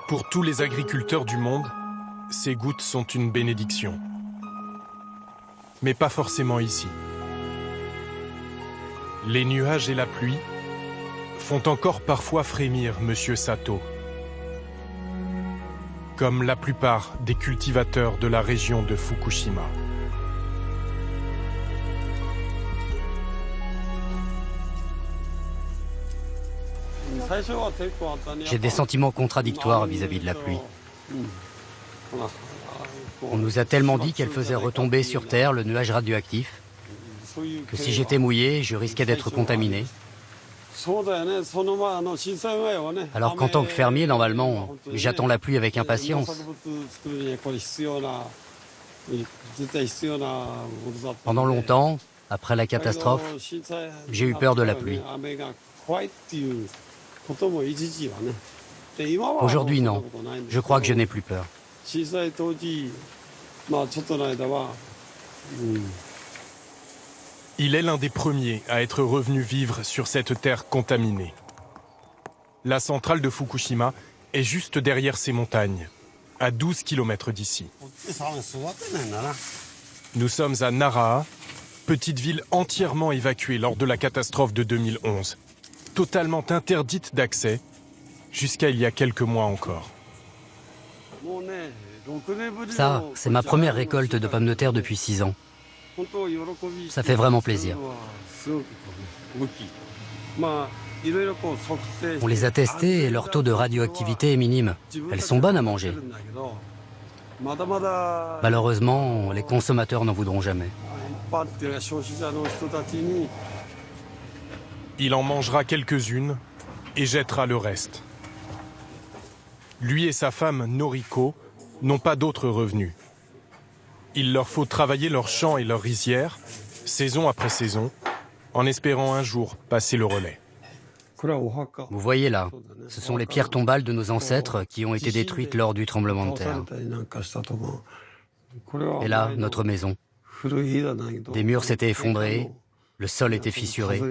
Pour tous les agriculteurs du monde, ces gouttes sont une bénédiction. Mais pas forcément ici. Les nuages et la pluie font encore parfois frémir Monsieur Sato, comme la plupart des cultivateurs de la région de Fukushima. J'ai des sentiments contradictoires vis-à-vis de la pluie. On nous a tellement dit qu'elle faisait retomber sur Terre le nuage radioactif, que si j'étais mouillé, je risquais d'être contaminé. Alors qu'en tant que fermier, normalement, j'attends la pluie avec impatience. Pendant longtemps, après la catastrophe, j'ai eu peur de la pluie. Aujourd'hui, non. Je crois que je n'ai plus peur. Il est l'un des premiers à être revenu vivre sur cette terre contaminée. La centrale de Fukushima est juste derrière ces montagnes, à 12 km d'ici. Nous sommes à Nara, petite ville entièrement évacuée lors de la catastrophe de 2011, totalement interdite d'accès jusqu'à il y a quelques mois encore. Ça, c'est ma première récolte de pommes de terre depuis 6 ans. Ça fait vraiment plaisir. On les a testées et leur taux de radioactivité est minime. Elles sont bonnes à manger. Malheureusement, les consommateurs n'en voudront jamais. Il en mangera quelques-unes et jettera le reste. Lui et sa femme Noriko n'ont pas d'autres revenus. Il leur faut travailler leurs champs et leurs rizières, saison après saison, en espérant un jour passer le relais. Vous voyez là, ce sont les pierres tombales de nos ancêtres qui ont été détruites lors du tremblement de terre. Et là, notre maison. Des murs s'étaient effondrés, le sol était fissuré.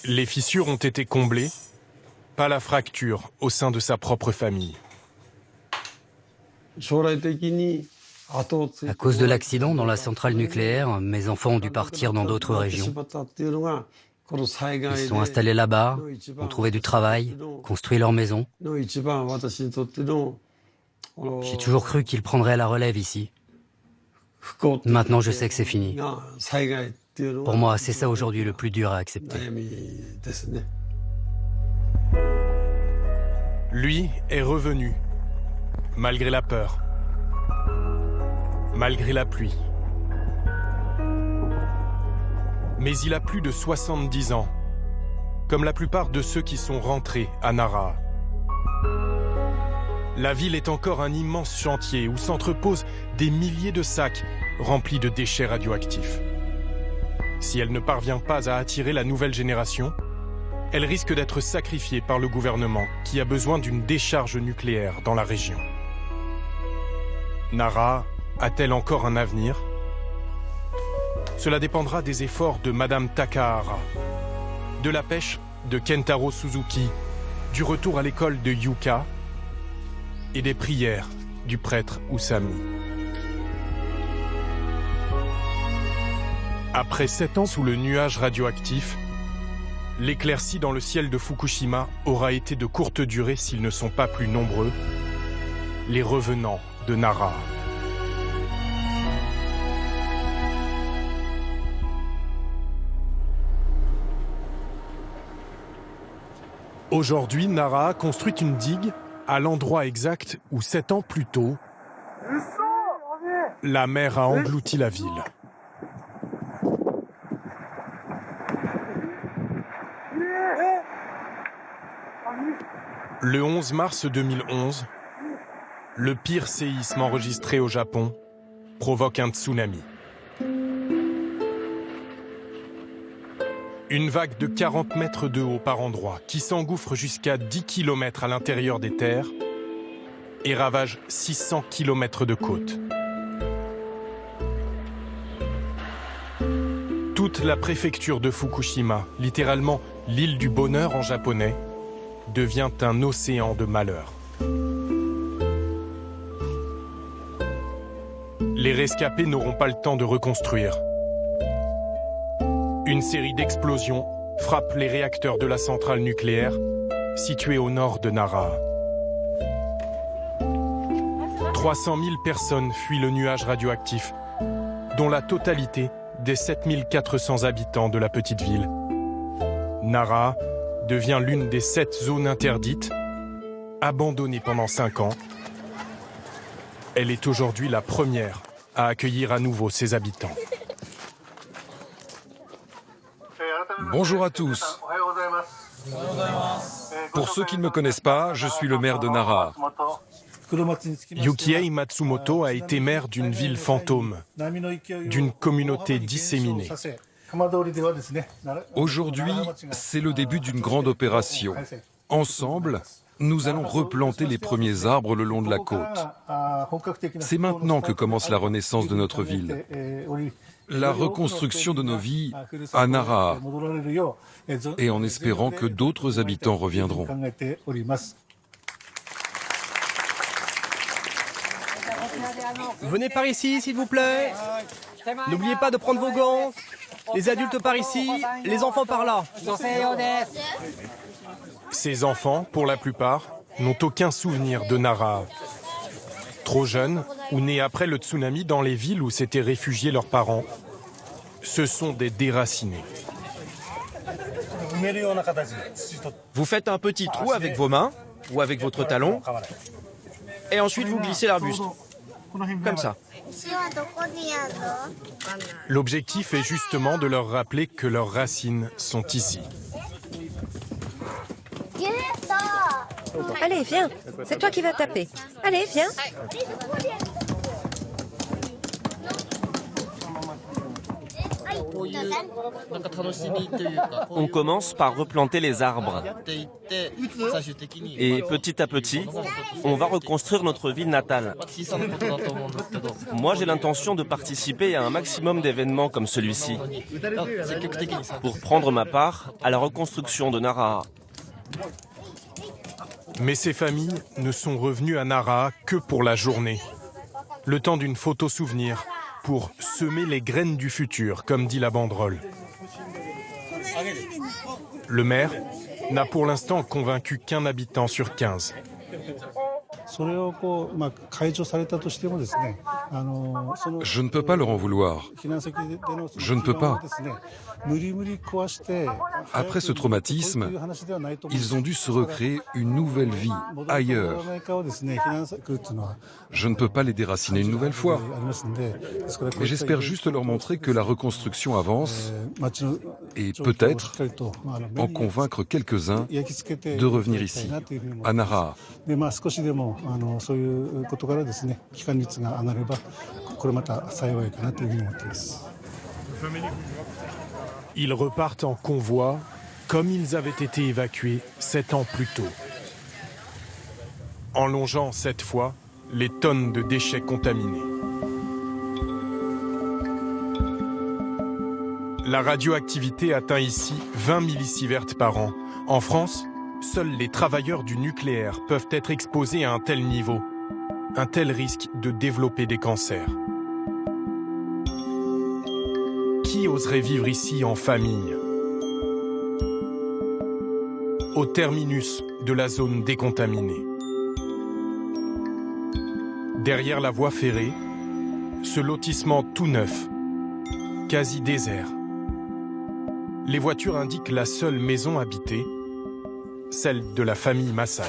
Les fissures ont été comblées, pas la fracture au sein de sa propre famille. À cause de l'accident dans la centrale nucléaire, mes enfants ont dû partir dans d'autres régions. Ils se sont installés là-bas, ont trouvé du travail, construit leur maison. J'ai toujours cru qu'ils prendraient la relève ici. Maintenant, je sais que c'est fini. Pour moi, c'est ça aujourd'hui le plus dur à accepter. Lui est revenu, malgré la peur, malgré la pluie. Mais il a plus de 70 ans, comme la plupart de ceux qui sont rentrés à Nara. La ville est encore un immense chantier où s'entreposent des milliers de sacs remplis de déchets radioactifs. Si elle ne parvient pas à attirer la nouvelle génération, elle risque d'être sacrifiée par le gouvernement qui a besoin d'une décharge nucléaire dans la région. Nara a-t-elle encore un avenir ? Cela dépendra des efforts de Madame Takahara, de la pêche de Kentaro Suzuki, du retour à l'école de Yuka et des prières du prêtre Usami. Après 7 ans sous le nuage radioactif, l'éclaircie dans le ciel de Fukushima aura été de courte durée s'ils ne sont pas plus nombreux, les revenants de Nara. Aujourd'hui, Nara construit une digue à l'endroit exact où 7 ans plus tôt, la mer a englouti la ville. Le 11 mars 2011, le pire séisme enregistré au Japon provoque un tsunami. Une vague de 40 mètres de haut par endroit qui s'engouffre jusqu'à 10 km à l'intérieur des terres et ravage 600 km de côte. Toute la préfecture de Fukushima, littéralement l'île du bonheur en japonais, devient un océan de malheur. Les rescapés n'auront pas le temps de reconstruire. Une série d'explosions frappe les réacteurs de la centrale nucléaire située au nord de Nara. 300 000 personnes fuient le nuage radioactif, dont la totalité des 7400 habitants de la petite ville. Nara devient l'une des 7 zones interdites, abandonnée pendant 5 ans. Elle est aujourd'hui la première à accueillir à nouveau ses habitants. Bonjour à tous. Pour ceux qui ne me connaissent pas, je suis le maire de Nara. Yukiei Matsumoto a été maire d'une ville fantôme, d'une communauté disséminée. Aujourd'hui, c'est le début d'une grande opération. Ensemble, nous allons replanter les premiers arbres le long de la côte. C'est maintenant que commence la renaissance de notre ville. La reconstruction de nos vies à Nara, et en espérant que d'autres habitants reviendront. Venez par ici, s'il vous plaît. N'oubliez pas de prendre vos gants. Les adultes par ici, les enfants par là. Ces enfants, pour la plupart, n'ont aucun souvenir de Nara. Trop jeunes ou nés après le tsunami dans les villes où s'étaient réfugiés leurs parents, ce sont des déracinés. Vous faites un petit trou avec vos mains ou avec votre talon et ensuite vous glissez l'arbuste. Comme ça. L'objectif est justement de leur rappeler que leurs racines sont ici. Allez, viens. C'est toi qui vas taper. Allez, viens. On commence par replanter les arbres. Et petit à petit, on va reconstruire notre ville natale. Moi, j'ai l'intention de participer à un maximum d'événements comme celui-ci, pour prendre ma part à la reconstruction de Nara. Mais ces familles ne sont revenues à Nara que pour la journée. Le temps d'une photo souvenir pour semer les graines du futur, comme dit la banderole. Le maire n'a pour l'instant convaincu qu'un habitant sur 15. Je ne peux pas leur en vouloir. Je ne peux pas. Après ce traumatisme, ils ont dû se recréer une nouvelle vie ailleurs. Je ne peux pas les déraciner une nouvelle fois. Mais j'espère juste leur montrer que la reconstruction avance et peut-être en convaincre quelques-uns de revenir ici, à Nara. Ils repartent en convoi comme ils avaient été évacués 7 ans plus tôt. En longeant cette fois les tonnes de déchets contaminés. La radioactivité atteint ici 20 millisieverts par an. En France, seuls les travailleurs du nucléaire peuvent être exposés à un tel niveau, un tel risque de développer des cancers. Qui oserait vivre ici en famille? Au terminus de la zone décontaminée. Derrière la voie ferrée, ce lotissement tout neuf, quasi désert. Les voitures indiquent la seule maison habitée, celle de la famille Maasai.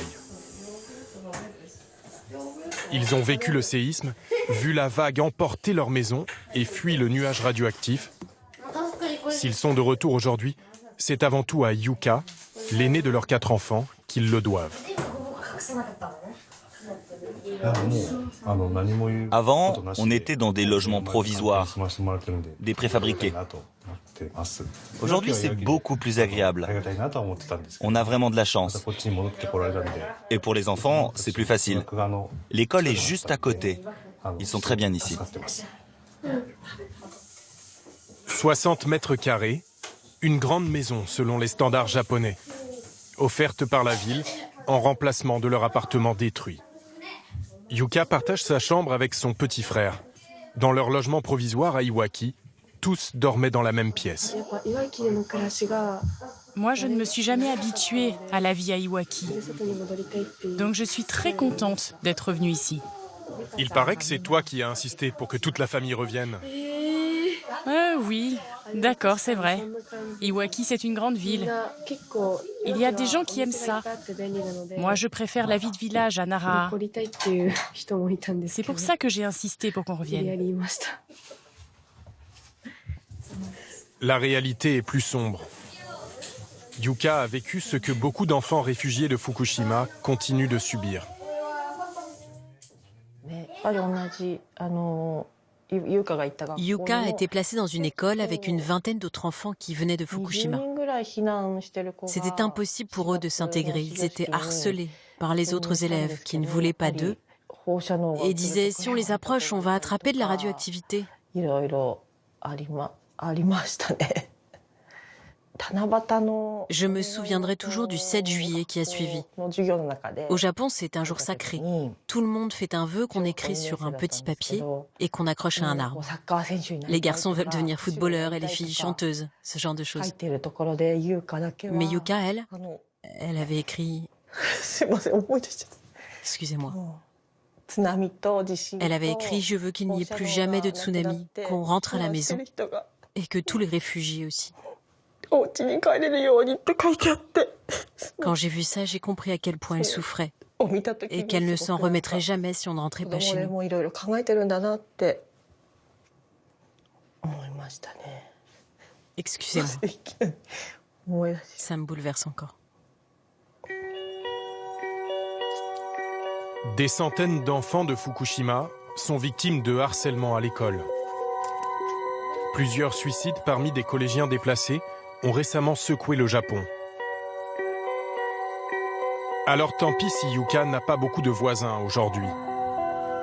Ils ont vécu le séisme, vu la vague emporter leur maison et fui le nuage radioactif. S'ils sont de retour aujourd'hui, c'est avant tout à Yuka, l'aîné de leurs 4 enfants, qu'ils le doivent. Avant, on était dans des logements provisoires, des préfabriqués. Aujourd'hui, c'est beaucoup plus agréable. On a vraiment de la chance. Et pour les enfants, c'est plus facile. L'école est juste à côté. Ils sont très bien ici. 60 mètres carrés, une grande maison selon les standards japonais, offerte par la ville en remplacement de leur appartement détruit. Yuka partage sa chambre avec son petit frère. Dans leur logement provisoire à Iwaki, tous dormaient dans la même pièce. Moi, je ne me suis jamais habituée à la vie à Iwaki. Donc je suis très contente d'être venue ici. Il paraît que c'est toi qui as insisté pour que toute la famille revienne. Oui, d'accord, c'est vrai. Iwaki, c'est une grande ville. Il y a des gens qui aiment ça. Moi, je préfère la vie de village à Nara. C'est pour ça que j'ai insisté pour qu'on revienne. La réalité est plus sombre. Yuka a vécu ce que beaucoup d'enfants réfugiés de Fukushima continuent de subir. Yuka a été placée dans une école avec une vingtaine d'autres enfants qui venaient de Fukushima. C'était impossible pour eux de s'intégrer. Ils étaient harcelés par les autres élèves qui ne voulaient pas d'eux et disaient « si on les approche, on va attraper de la radioactivité ». Je me souviendrai toujours du 7 juillet qui a suivi. Au Japon, c'est un jour sacré. Tout le monde fait un vœu qu'on écrit sur un petit papier et qu'on accroche à un arbre. Les garçons veulent devenir footballeurs et les filles chanteuses, ce genre de choses. Mais Yuka, elle avait écrit... Excusez-moi. Elle avait écrit « Je veux qu'il n'y ait plus jamais de tsunami, qu'on rentre à la maison et que tous les réfugiés aussi ». Quand j'ai vu ça, j'ai compris à quel point elle souffrait et qu'elle ne s'en remettrait jamais si on ne rentrait pas chez nous. Excusez-moi. Ça me bouleverse encore. Des centaines d'enfants de Fukushima sont victimes de harcèlement à l'école. Plusieurs suicides parmi des collégiens déplacés ont récemment secoué le Japon. Alors tant pis si Yuka n'a pas beaucoup de voisins aujourd'hui.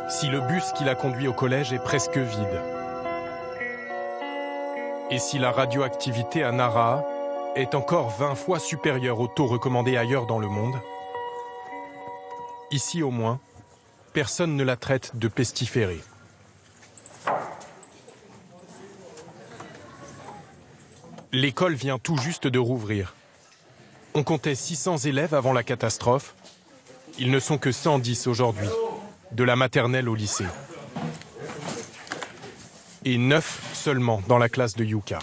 Si le bus qui l'a conduit au collège est presque vide. Et si la radioactivité à Nara est encore 20 fois supérieure au taux recommandé ailleurs dans le monde, ici au moins, personne ne la traite de pestiférée. L'école vient tout juste de rouvrir. On comptait 600 élèves avant la catastrophe. Ils ne sont que 110 aujourd'hui, de la maternelle au lycée. Et 9 seulement dans la classe de Yuka.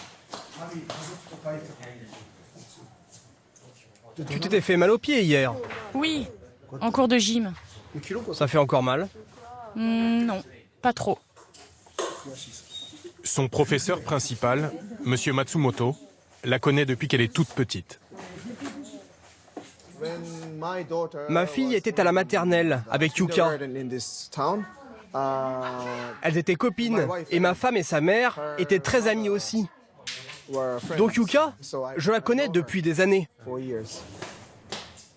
Tu t'étais fait mal aux pieds hier. Oui, en cours de gym. Ça fait encore mal? Non, pas trop. Son professeur principal, M. Matsumoto, la connaît depuis qu'elle est toute petite. Ma fille était à la maternelle avec Yuka. Elles étaient copines et ma femme et sa mère étaient très amies aussi. Donc Yuka, je la connais depuis des années.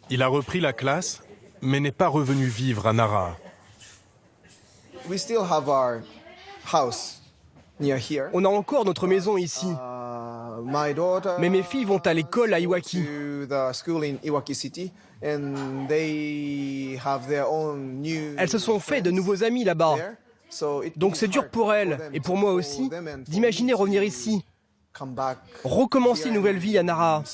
Il a repris la classe, mais n'est pas revenu vivre à Nara. On a encore notre maison ici. Mais mes filles vont à l'école à Iwaki. Elles se sont fait de nouveaux amis là-bas. Donc c'est dur pour elles, et pour moi aussi, d'imaginer revenir ici. Recommencer une nouvelle vie à Nara.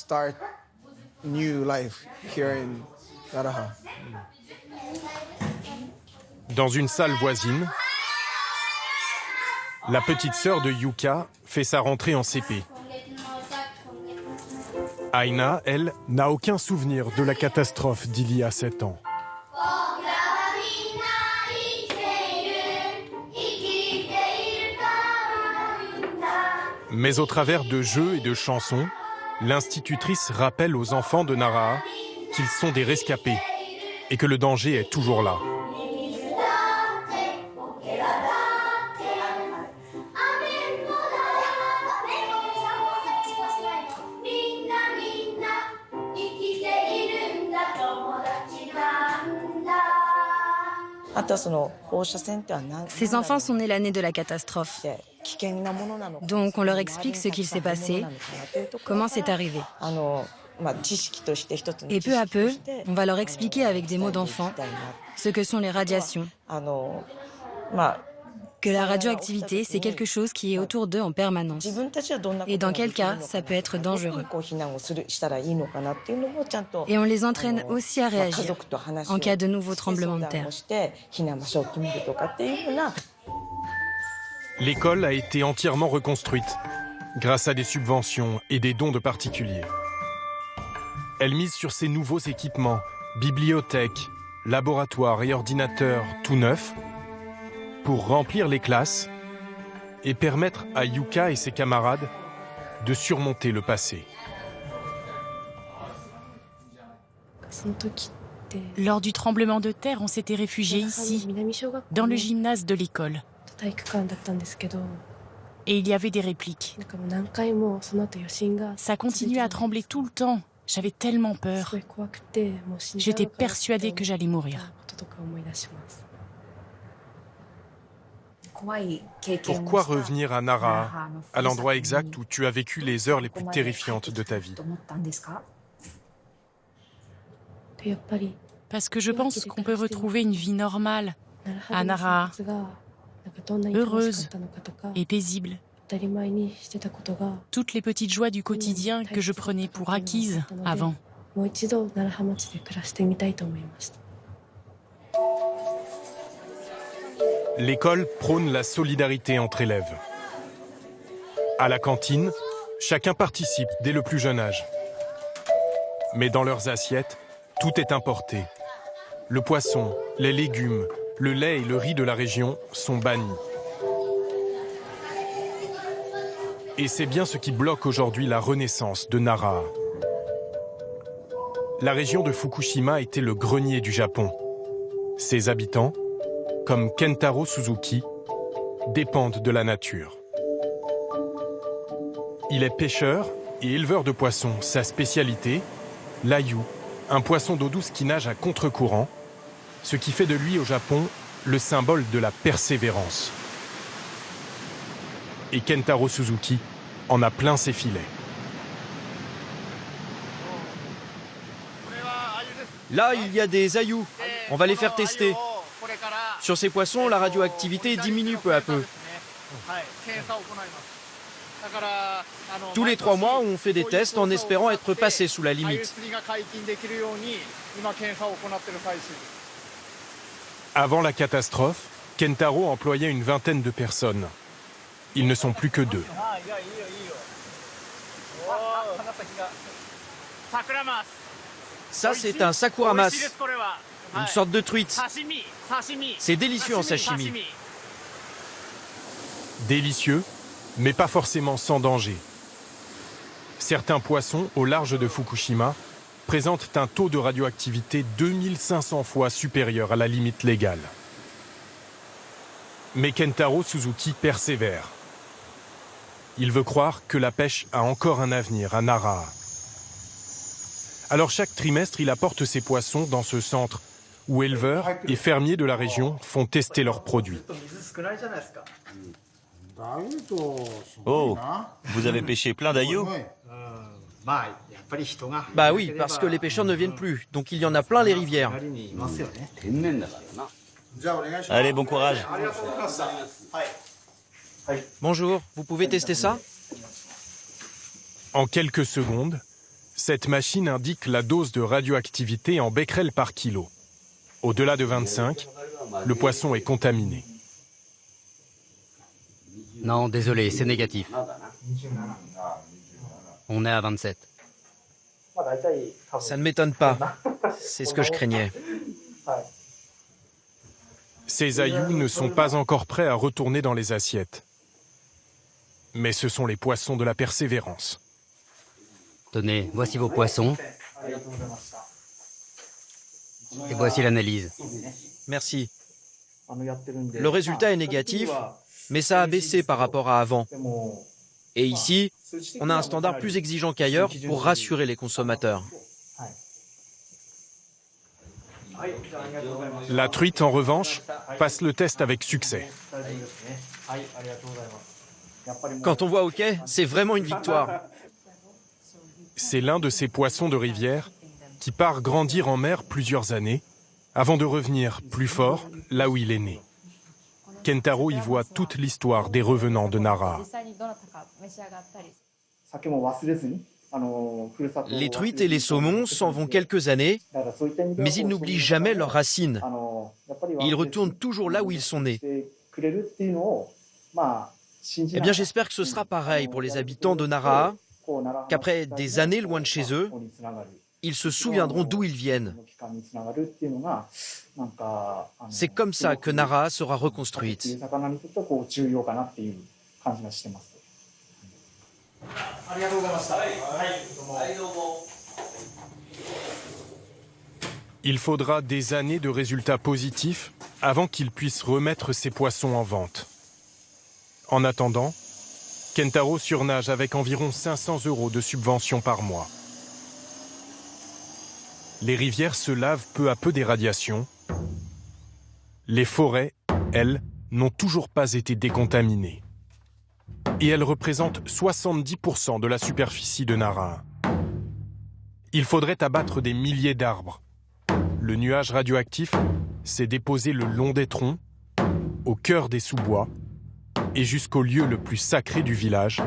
Dans une salle voisine, la petite sœur de Yuka fait sa rentrée en CP. Aina, elle, n'a aucun souvenir de la catastrophe d'il y a 7 ans. Mais au travers de jeux et de chansons, l'institutrice rappelle aux enfants de Nara qu'ils sont des rescapés et que le danger est toujours là. Ces enfants sont nés l'année de la catastrophe. Donc on leur explique ce qu'il s'est passé, comment c'est arrivé. Et peu à peu, on va leur expliquer avec des mots d'enfant ce que sont les radiations. Que la radioactivité, c'est quelque chose qui est autour d'eux en permanence. Et dans quel cas, ça peut être dangereux. Et on les entraîne aussi à réagir en cas de nouveau tremblement de terre. L'école a été entièrement reconstruite grâce à des subventions et des dons de particuliers. Elle mise sur ses nouveaux équipements, bibliothèques, laboratoires et ordinateurs tout neufs, pour remplir les classes et permettre à Yuka et ses camarades de surmonter le passé. Lors du tremblement de terre, on s'était réfugié ici, dans le gymnase de l'école. Et il y avait des répliques. Ça continuait à trembler tout le temps. J'avais tellement peur. J'étais persuadée que j'allais mourir. Pourquoi revenir à Nara, à l'endroit exact où tu as vécu les heures les plus terrifiantes de ta vie? Parce que je pense qu'on peut retrouver une vie normale à Nara, heureuse et paisible. Toutes les petites joies du quotidien que je prenais pour acquises avant. L'école prône la solidarité entre élèves. À la cantine, chacun participe dès le plus jeune âge. Mais dans leurs assiettes, tout est importé. Le poisson, les légumes, le lait et le riz de la région sont bannis. Et c'est bien ce qui bloque aujourd'hui la renaissance de Nara. La région de Fukushima était le grenier du Japon. Ses habitants, comme Kentaro Suzuki, dépendent de la nature. Il est pêcheur et éleveur de poissons. Sa spécialité, l'ayu, un poisson d'eau douce qui nage à contre-courant, ce qui fait de lui au Japon le symbole de la persévérance. Et Kentaro Suzuki en a plein ses filets. Là, il y a des ayus. On va les faire tester. Sur ces poissons, la radioactivité diminue peu à peu. Tous les 3 mois, on fait des tests en espérant être passé sous la limite. Avant la catastrophe, Kentaro employait une vingtaine de personnes. Ils ne sont plus que 2. Ça, c'est un sakuramas, une sorte de truite. C'est délicieux en sashimi. Délicieux, mais pas forcément sans danger. Certains poissons au large de Fukushima présentent un taux de radioactivité 2500 fois supérieur à la limite légale. Mais Kentaro Suzuki persévère. Il veut croire que la pêche a encore un avenir à Nara. Alors chaque trimestre, il apporte ses poissons dans ce centre où éleveurs et fermiers de la région font tester leurs produits. Oh, vous avez pêché plein d'ayu? Bah oui, parce que les pêcheurs ne viennent plus, donc il y en a plein les rivières. Allez, bon courage. Bonjour, vous pouvez tester ça? En quelques secondes, cette machine indique la dose de radioactivité en becquerels par kilo. Au-delà de 25, le poisson est contaminé. Non, désolé, c'est négatif. On est à 27. Ça ne m'étonne pas. C'est ce que je craignais. Ces ayus ne sont pas encore prêts à retourner dans les assiettes. Mais ce sont les poissons de la persévérance. Tenez, voici vos poissons. Et voici l'analyse. Merci. Le résultat est négatif, mais ça a baissé par rapport à avant. Et ici, on a un standard plus exigeant qu'ailleurs pour rassurer les consommateurs. La truite, en revanche, passe le test avec succès. Quand on voit OK, c'est vraiment une victoire. C'est l'un de ces poissons de rivière qui part grandir en mer plusieurs années avant de revenir plus fort là où il est né. Kentaro y voit toute l'histoire des revenants de Nara. Les truites et les saumons s'en vont quelques années, mais ils n'oublient jamais leurs racines. Ils retournent toujours là où ils sont nés. Eh bien, j'espère que ce sera pareil pour les habitants de Nara, qu'après des années loin de chez eux, ils se souviendront d'où ils viennent. C'est comme ça que Nara sera reconstruite. Il faudra des années de résultats positifs avant qu'ils puissent remettre ces poissons en vente. En attendant, Kentaro surnage avec environ 500 € de subvention par mois. Les rivières se lavent peu à peu des radiations. Les forêts, elles, n'ont toujours pas été décontaminées. Et elles représentent 70% de la superficie de Nara. Il faudrait abattre des milliers d'arbres. Le nuage radioactif s'est déposé le long des troncs, au cœur des sous-bois et jusqu'au lieu le plus sacré du village,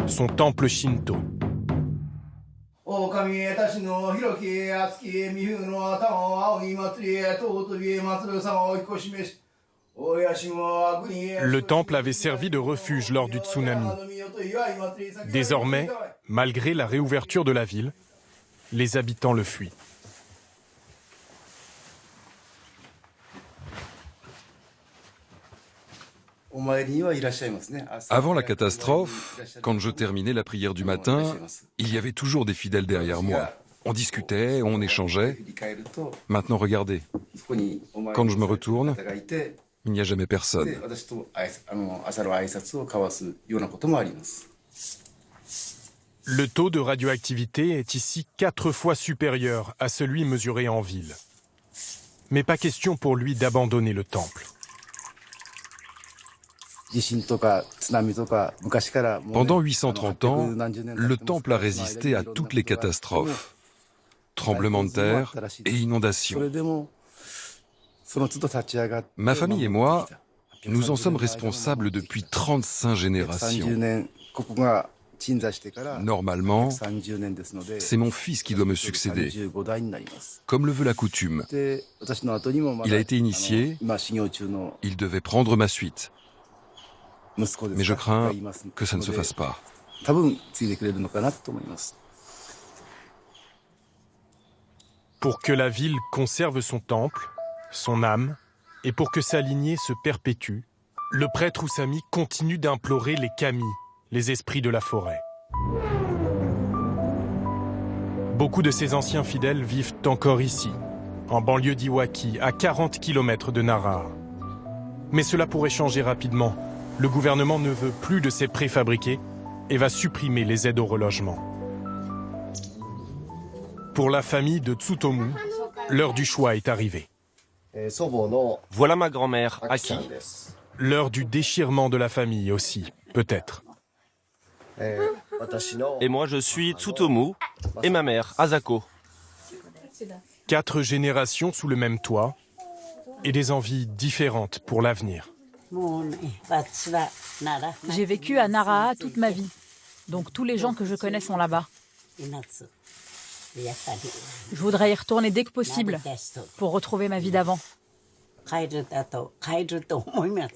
son temple Shinto. Le temple avait servi de refuge lors du tsunami. Désormais, malgré la réouverture de la ville, les habitants le fuient. Avant la catastrophe, quand je terminais la prière du matin, il y avait toujours des fidèles derrière moi. On discutait, on échangeait. Maintenant, regardez. Quand je me retourne, il n'y a jamais personne. Le taux de radioactivité est ici 4 fois supérieur à celui mesuré en ville. Mais pas question pour lui d'abandonner le temple. Pendant 830 ans, le temple a résisté à toutes les catastrophes. Tremblements de terre et inondations. Ma famille et moi, nous en sommes responsables depuis 35 générations. Normalement, c'est mon fils qui doit me succéder, comme le veut la coutume. Il a été initié, il devait prendre ma suite. Mais je crains que ça ne se fasse pas. Pour que la ville conserve son temple, son âme, et pour que sa lignée se perpétue, le prêtre Usami continue d'implorer les kami, les esprits de la forêt. Beaucoup de ces anciens fidèles vivent encore ici, en banlieue d'Iwaki, à 40 km de Nara. Mais cela pourrait changer rapidement. Le gouvernement ne veut plus de ces préfabriqués et va supprimer les aides au relogement. Pour la famille de Tsutomu, l'heure du choix est arrivée. Voilà ma grand-mère, Aki. L'heure du déchirement de la famille aussi, peut-être. Et moi je suis Tsutomu et ma mère, Asako. 4 générations sous le même toit et des envies différentes pour l'avenir. J'ai vécu à Nara toute ma vie, donc tous les gens que je connais sont là-bas. Je voudrais y retourner dès que possible pour retrouver ma vie d'avant.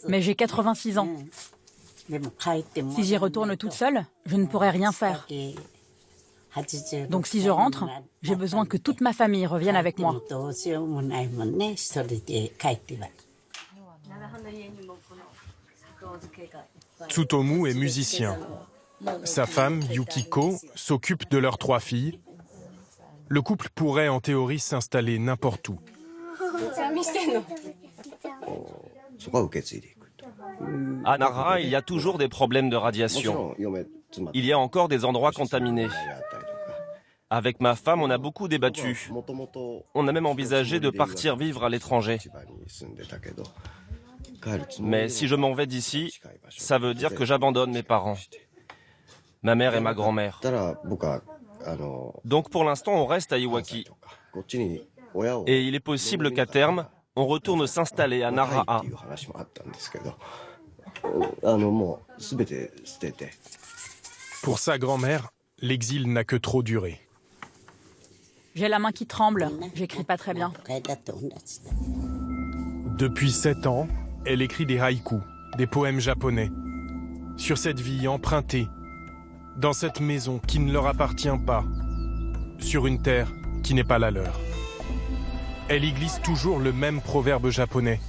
Mais j'ai 86 ans. Si j'y retourne toute seule, je ne pourrai rien faire. Donc si je rentre, j'ai besoin que toute ma famille revienne avec moi. Tsutomu est musicien. Sa femme, Yukiko, s'occupe de leurs 3 filles. Le couple pourrait en théorie s'installer n'importe où. À Nara, il y a toujours des problèmes de radiation. Il y a encore des endroits contaminés. Avec ma femme, on a beaucoup débattu. On a même envisagé de partir vivre à l'étranger. Mais si je m'en vais d'ici, ça veut dire que j'abandonne mes parents, ma mère et ma grand-mère. Donc pour l'instant, on reste à Iwaki. Et il est possible qu'à terme, on retourne s'installer à Naraha. Pour sa grand-mère, l'exil n'a que trop duré. J'ai la main qui tremble, j'écris pas très bien. Depuis 7 ans, elle écrit des haïkus, des poèmes japonais, sur cette vie empruntée, dans cette maison qui ne leur appartient pas, sur une terre qui n'est pas la leur. Elle y glisse toujours le même proverbe japonais.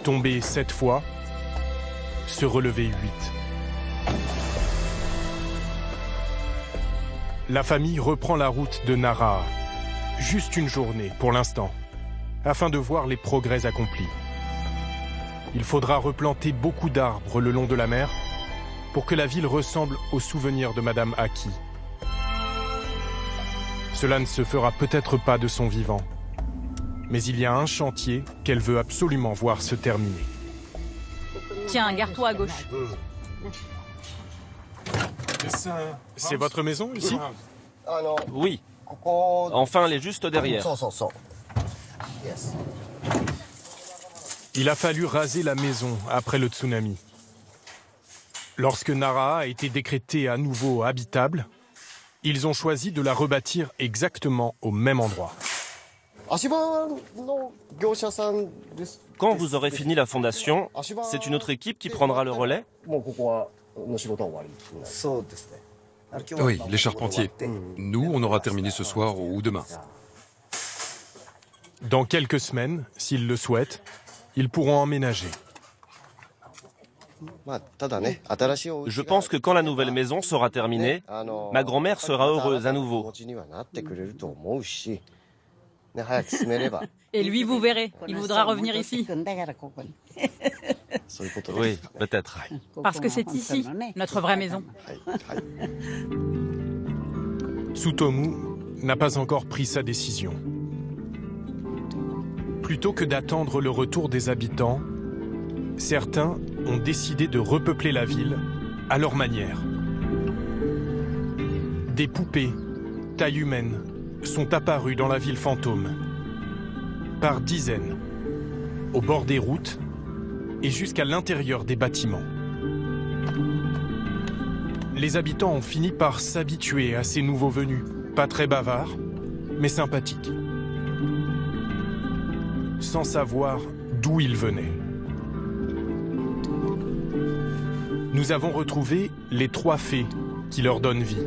Tomber 7 fois, se relever 8. La famille reprend la route de Naraha. Juste une journée, pour l'instant, afin de voir les progrès accomplis. Il faudra replanter beaucoup d'arbres le long de la mer pour que la ville ressemble aux souvenirs de Madame Aki. Cela ne se fera peut-être pas de son vivant, mais il y a un chantier qu'elle veut absolument voir se terminer. Tiens, garde-toi à gauche. C'est votre maison ici? Oui. Enfin, elle est juste derrière. Il a fallu raser la maison après le tsunami. Lorsque Naraha a été décrétée à nouveau habitable, ils ont choisi de la rebâtir exactement au même endroit. Quand vous aurez fini la fondation, c'est une autre équipe qui prendra le relais? Oui, les charpentiers. Nous, on aura terminé ce soir ou demain. Dans quelques semaines, s'ils le souhaitent, ils pourront emménager. Je pense que quand la nouvelle maison sera terminée, ma grand-mère sera heureuse à nouveau. Et lui, vous verrez, il voudra revenir ici. Oui, peut-être. Parce que c'est ici, notre vraie maison. Tsutomu n'a pas encore pris sa décision. Plutôt que d'attendre le retour des habitants, certains ont décidé de repeupler la ville à leur manière. Des poupées, taille humaine, sont apparues dans la ville fantôme. Par dizaines, au bord des routes et jusqu'à l'intérieur des bâtiments. Les habitants ont fini par s'habituer à ces nouveaux venus, pas très bavards, mais sympathiques. Sans savoir d'où ils venaient. Nous avons retrouvé les 3 fées qui leur donnent vie.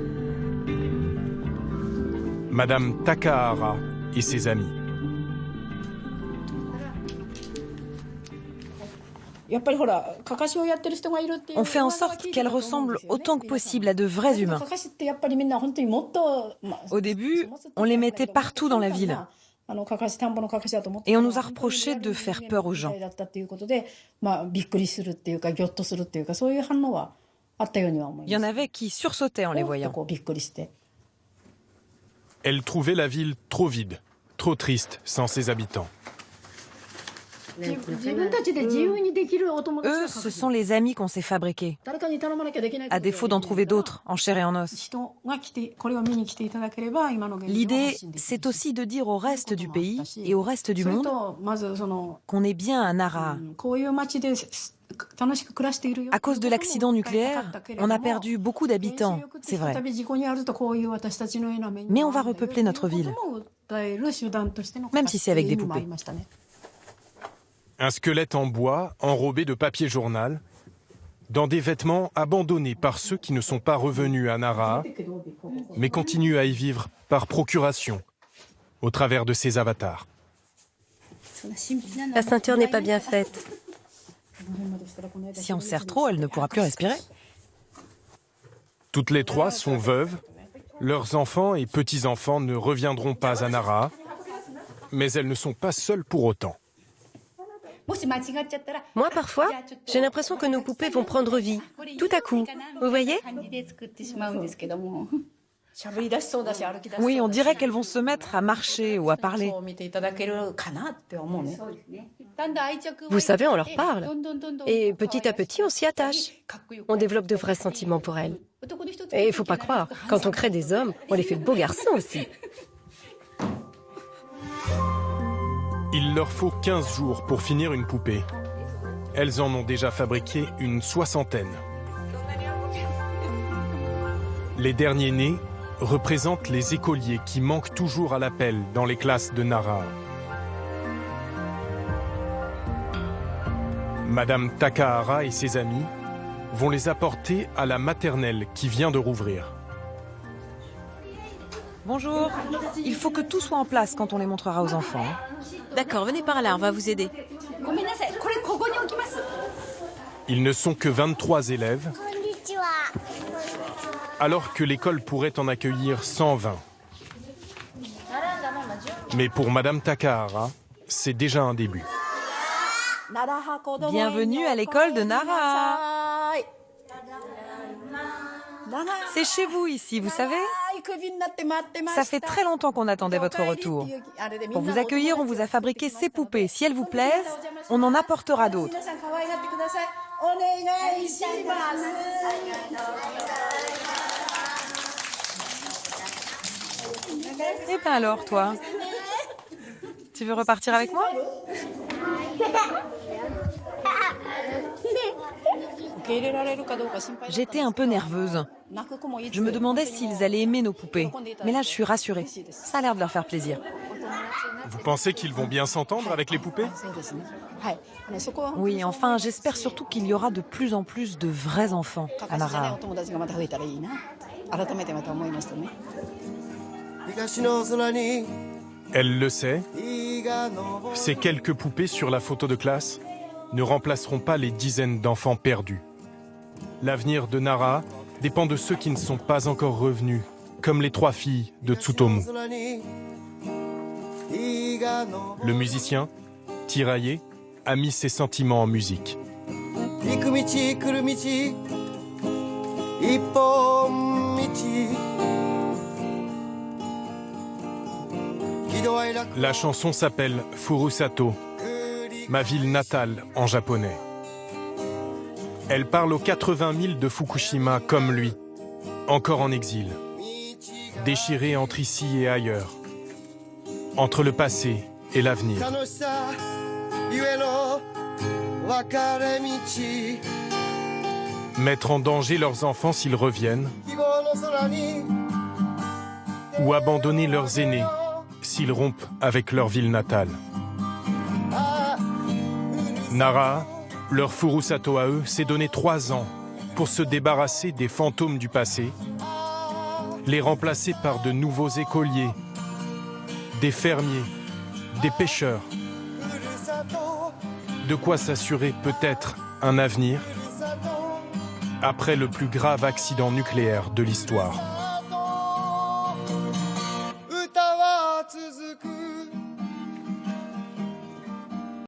Madame Takahara et ses amis. On fait en sorte qu'elle ressemble autant que possible à de vrais humains. Au début, on les mettait partout dans la ville. Et on nous a reproché de faire peur aux gens. Il y en avait qui sursautaient en les voyant. Elle trouvait la ville trop vide, trop triste sans ses habitants. Eux, ce sont les amis qu'on s'est fabriqués, à défaut d'en trouver d'autres, en chair et en os. L'idée, c'est aussi de dire au reste du pays et au reste du monde qu'on est bien à Naraha. À cause de l'accident nucléaire, on a perdu beaucoup d'habitants, c'est vrai. Mais on va repeupler notre ville, même si c'est avec des poupées. Un squelette en bois, enrobé de papier journal, dans des vêtements abandonnés par ceux qui ne sont pas revenus à Naraha, mais continuent à y vivre par procuration, au travers de ces avatars. La ceinture n'est pas bien faite. Si on serre trop, elle ne pourra plus respirer. Toutes les 3 sont veuves. Leurs enfants et petits-enfants ne reviendront pas à Naraha, mais elles ne sont pas seules pour autant. Moi, parfois, j'ai l'impression que nos poupées vont prendre vie, tout à coup. Vous voyez? Oui, on dirait qu'elles vont se mettre à marcher ou à parler. Vous savez, on leur parle. Et petit à petit, on s'y attache. On développe de vrais sentiments pour elles. Et il ne faut pas croire, quand on crée des hommes, on les fait de beaux garçons aussi. Il leur faut 15 jours pour finir une poupée. Elles en ont déjà fabriqué une 60aine. Les derniers nés représentent les écoliers qui manquent toujours à l'appel dans les classes de Nara. Madame Takahara et ses amis vont les apporter à la maternelle qui vient de rouvrir. Bonjour. Il faut que tout soit en place quand on les montrera aux enfants. D'accord, venez par là, on va vous aider. Ils ne sont que 23 élèves, alors que l'école pourrait en accueillir 120. Mais pour Madame Takahara, c'est déjà un début. Bienvenue à l'école de Nara. C'est chez vous ici, vous savez? Ça fait très longtemps qu'on attendait votre retour. Pour vous accueillir, on vous a fabriqué ces poupées. Si elles vous plaisent, on en apportera d'autres. Et bien alors, toi? Tu veux repartir avec moi? J'étais un peu nerveuse. Je me demandais s'ils allaient aimer nos poupées. Mais là, je suis rassurée. Ça a l'air de leur faire plaisir. Vous pensez qu'ils vont bien s'entendre avec les poupées? Oui, enfin, j'espère surtout qu'il y aura de plus en plus de vrais enfants à Nara. Elle le sait. Ces quelques poupées sur la photo de classe ne remplaceront pas les dizaines d'enfants perdus. L'avenir de Nara dépend de ceux qui ne sont pas encore revenus, comme les 3 filles de Tsutomu. Le musicien, tiraillé, a mis ses sentiments en musique. La chanson s'appelle Furusato, ma ville natale en japonais. Elle parle aux 80 000 de Fukushima comme lui, encore en exil, déchirés entre ici et ailleurs, entre le passé et l'avenir. Mettre en danger leurs enfants s'ils reviennent, ou abandonner leurs aînés s'ils rompent avec leur ville natale. Nara, leur Furusato à eux, s'est donné 3 ans pour se débarrasser des fantômes du passé, les remplacer par de nouveaux écoliers, des fermiers, des pêcheurs. De quoi s'assurer peut-être un avenir après le plus grave accident nucléaire de l'histoire.